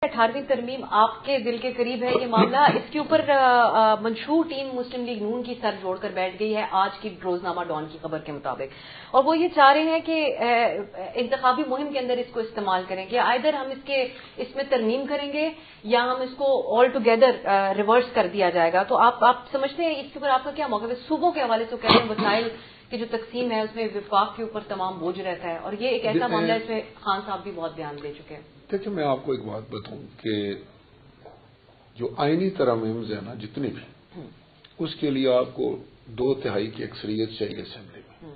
18ویں ترمیم آپ کے دل کے قریب ہے یہ معاملہ. اس کے اوپر منشور ٹیم مسلم لیگ نون کی سر جوڑ کر بیٹھ گئی ہے آج کی روزنامہ ڈان کی خبر کے مطابق, اور وہ یہ چاہ رہے ہیں کہ انتخابی مہم کے اندر اس کو استعمال کریں کہ آئدر ہم اس میں ترمیم کریں گے یا ہم اس کو آل ٹوگیدر ریورس کر دیا جائے گا. تو آپ سمجھتے ہیں اس کے اوپر آپ کا کیا موقف ہے؟ صوبوں کے حوالے سے کہتے ہیں وسائل کی جو تقسیم ہے اس میں وفاق کے اوپر تمام بوجھ رہتا ہے, اور یہ ایک ایسا معاملہ ہے اس میں خان صاحب بھی بہت بیان دے چکے ہیں. دیکھیں, میں آپ کو ایک بات بتاؤں کہ جو آئینی ترامیم ہے نا جتنی بھی, اس کے لیے آپ کو 2/3 کی اکثریت چاہیے اسمبلی میں.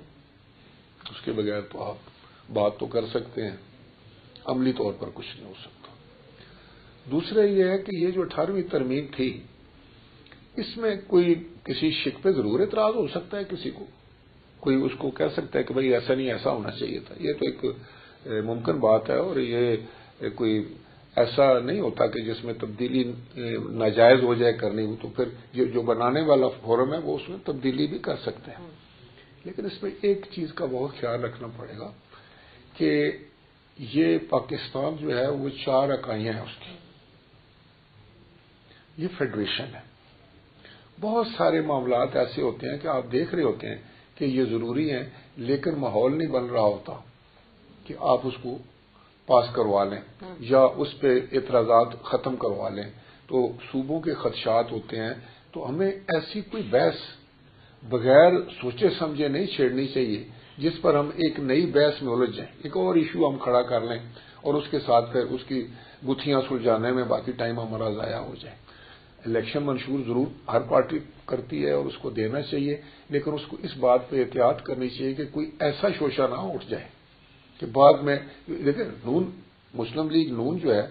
اس کے بغیر تو آپ بات تو کر سکتے ہیں, عملی طور پر کچھ نہیں ہو سکتا. دوسرا یہ ہے کہ یہ جو 18ویں ترمیم تھی اس میں کوئی کسی شک پہ ضرور اعتراض ہو سکتا ہے, کسی کو کوئی اس کو کہہ سکتا ہے کہ بھئی ایسا نہیں, ایسا ہونا چاہیے تھا. یہ تو ایک ممکن بات ہے, اور یہ کوئی ایسا نہیں ہوتا کہ جس میں تبدیلی ناجائز ہو جائے کرنی ہو تو پھر جو بنانے والا فورم ہے وہ اس میں تبدیلی بھی کر سکتے ہیں. لیکن اس میں ایک چیز کا بہت خیال رکھنا پڑے گا کہ یہ پاکستان جو ہے وہ 4 اکائیاں ہیں اس کی, یہ فیڈریشن ہے. بہت سارے معاملات ایسے ہوتے ہیں کہ آپ دیکھ رہے ہوتے ہیں کہ یہ ضروری ہیں, لیکن ماحول نہیں بن رہا ہوتا کہ آپ اس کو پاس کروا لیں یا اس پہ اعتراضات ختم کروا لیں. تو صوبوں کے خدشات ہوتے ہیں, تو ہمیں ایسی کوئی بحث بغیر سوچے سمجھے نہیں چھیڑنی چاہیے جس پر ہم ایک نئی بحث میں الجھ جائیں, ایک اور ایشو ہم کھڑا کر لیں اور اس کے ساتھ پھر اس کی گتھیاں سلجھانے میں باقی ٹائم ہمارا ضائع ہو جائے. الیکشن منشور ضرور ہر پارٹی کرتی ہے اور اس کو دینا چاہیے, لیکن اس کو اس بات پہ احتیاط کرنی چاہیے کہ کوئی ایسا شوشہ نہ اٹھ جائے کہ بعد میں دیکھیں نون مسلم لیگ نون جو ہے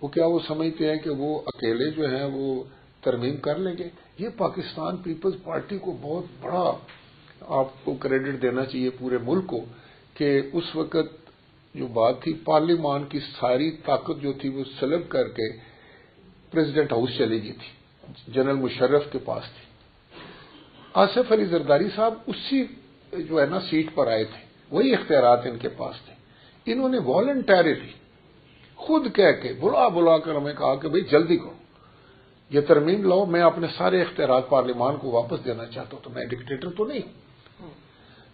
وہ کیا وہ سمجھتے ہیں کہ وہ اکیلے جو ہیں وہ ترمیم کر لیں گے. یہ پاکستان پیپلز پارٹی کو بہت بڑا آپ کو کریڈٹ دینا چاہیے پورے ملک کو کہ اس وقت جو بات تھی پارلیمان کی ساری طاقت جو تھی وہ سلب کر کے پریزیڈنٹ ہاؤس چلی گئی تھی, جنرل مشرف کے پاس تھی. آصف علی زرداری صاحب اسی جو ہے نا سیٹ پر آئے تھے, وہی اختیارات ان کے پاس تھے. انہوں نے والنٹریلی خود کہہ کے بلا کر ہمیں کہا کہ بھئی جلدی کرو, یہ ترمیم لاؤ, میں اپنے سارے اختیارات پارلیمان کو واپس دینا چاہتا ہوں, تو میں ڈکٹیٹر تو نہیں ہوں.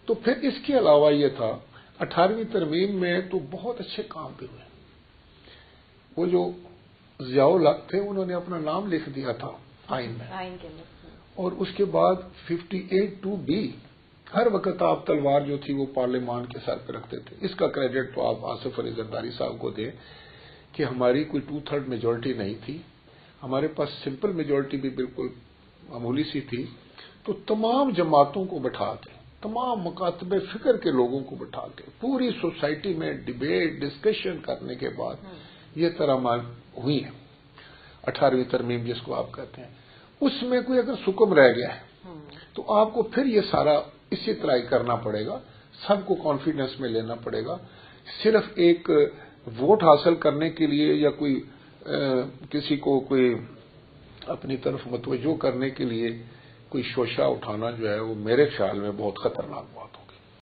تو پھر اس کے علاوہ یہ تھا 18ویں ترمیم میں تو بہت اچھے کام بھی ہوئے. وہ جو ضیاء الحق تھے انہوں نے اپنا نام لکھ دیا تھا آئین میں, اور اس کے بعد 58(2)B ہر وقت آپ تلوار جو تھی وہ پارلیمان کے سر پہ رکھتے تھے. اس کا کریڈٹ تو آپ آصف علی زرداری صاحب کو دیں کہ ہماری کوئی 2/3 میجورٹی نہیں تھی, ہمارے پاس سمپل میجورٹی بھی بالکل معمولی سی تھی. تو تمام جماعتوں کو بٹھا کے, تمام مکاتب فکر کے لوگوں کو بٹھا کے پوری سوسائٹی میں ڈیبیٹ ڈسکشن کرنے کے بعد یہ طرح ہوئی ہے 18ویں ترمیم جس کو آپ کہتے ہیں. اس میں کوئی اگر سکم رہ گیا ہے تو آپ کو پھر یہ سارا اسی طرح ہی کرنا پڑے گا, سب کو کانفیڈنس میں لینا پڑے گا. صرف ایک ووٹ حاصل کرنے کے لیے یا کوئی کسی کو کوئی اپنی طرف متوجہ کرنے کے لیے کوئی شوشہ اٹھانا جو ہے وہ میرے خیال میں بہت خطرناک بات ہو.